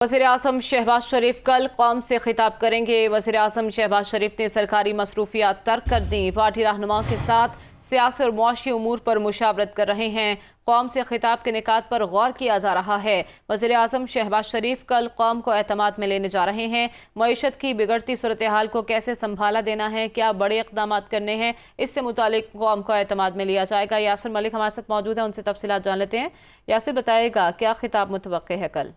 वज़ीर-ए-आज़म शहबाज शरीफ कल कौम से खिताब करेंगे। वज़ीर-ए-आज़म शहबाज शरीफ ने सरकारी मसरूफियात तर्क कर दी। पार्टी रहनुमाओं के साथ सियासी और मुआशी उमूर पर मुशावरत कर रहे हैं। कौम से खिताब के निकात पर गौर किया जा रहा है। वज़ीर-ए-आज़म शहबाज शरीफ कल कौम को एतमाद में लेने जा रहे हैं। मईशत की बिगड़ती सूरत हाल को कैसे संभाला देना है, क्या बड़े इक़दाम करने हैं, इससे मुतालिक कौम को एतमाद में लिया जाएगा। यासिर मलिक हमारे साथ मौजूद है, उनसे तफसीलात जान लेते हैं। यासिर, बताइएगा क्या खिताब मुतवक्के है कल?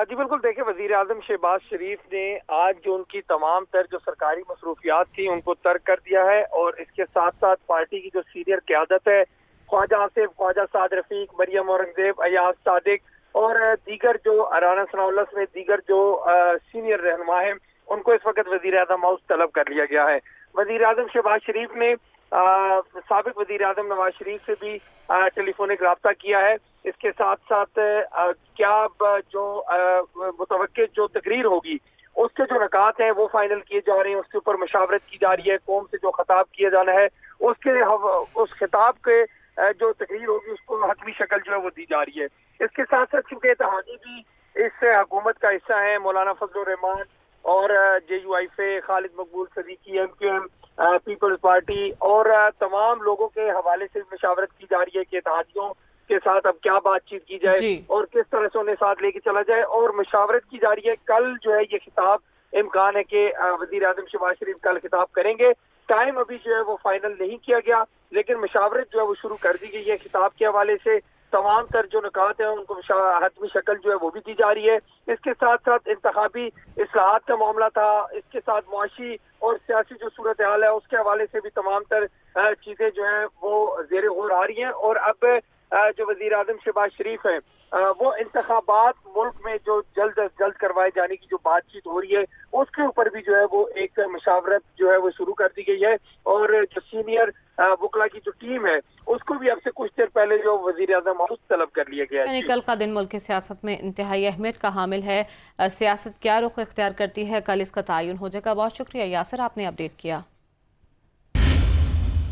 जी बिल्कुल, देखिए वजीर आजम शहबाज शरीफ ने आज जो उनकी तमाम तर जो सरकारी मसरूफियात थी उनको तर्क कर दिया है और इसके साथ साथ पार्टी की जो सीनियर क़यादत है, ख्वाजा आसिफ, ख्वाजा साद रफीक, मरियम औरंगजेब, अयाज सादिक और दीगर जो राना सनाउल्लाह में दीगर जो सीनियर रहनुमा है, उनको इस वक्त वजीर आजम हाउस तलब कर लिया गया है। वजीर आजम शहबाज शरीफ ने साबिक वजीर आजम नवाज शरीफ से भी टेलीफोनिक रब्ता किया है। इसके साथ साथ क्या जो मुतवक्किल जो तकरीर होगी उसके जो नकात हैं वो फाइनल किए जा रहे हैं, उसके ऊपर मशावरत की जा रही है। कौम से जो खिताब किया जाना है उस खिताब के जो तकरीर होगी उसको हतमी शक्ल जो है वो दी जा रही है। इसके साथ साथ चूंकि इत्तेहादी भी इस हुकूमत का हिस्सा है, मौलाना फजलुर रहमान और JUIF, खालिद मकबूल सदीकी, MQM, पीपल्स पार्टी और तमाम लोगों के हवाले से मशावरत की जा रही है कि इत्तेहादियों के साथ अब क्या बातचीत की जाए और किस तरह से उन्हें साथ लेके चला जाए, और मशावरत की जा रही है। कल जो है ये खिताब इम्कान है कि वजीर आजम शहबाज शरीफ कल खिताब करेंगे। टाइम अभी जो है वो फाइनल नहीं किया गया, लेकिन मशावरत जो है वो शुरू कर दी गई है। खिताब के हवाले से तमाम तर जो निकात हैं उनको हतमी शक्ल जो है वो भी दी जा रही है। इसके साथ साथ इंतखाबी इस्लाहात का मामला था, इसके साथ मुआशी और सियासी जो सूरत हाल है उसके हवाले से भी तमाम तर चीजें जो है वो ज़ेरे गौर आ रही हैं। और अब जो वजीर आजम शहबाज शरीफ है वो इंतखाबात मुल्क में जो जल्द अज जल्द करवाए जाने की जो बातचीत हो रही है उसके ऊपर भी जो है वो एक मशावरत जो है वो शुरू कर दी गई है। और जो सीनियर वकला की जो टीम है उसको भी अब से कुछ देर पहले जो वजीर आजम हाउस तलब कर लिया गया है। कल का दिन मुल्क की सियासत में इंतहाई अहमियत का हामिल है। सियासत क्या रुख इख्तियार करती है, कल इसका तयन हो जाएगा। बहुत शुक्रिया यासिर, आपने अपडेट किया।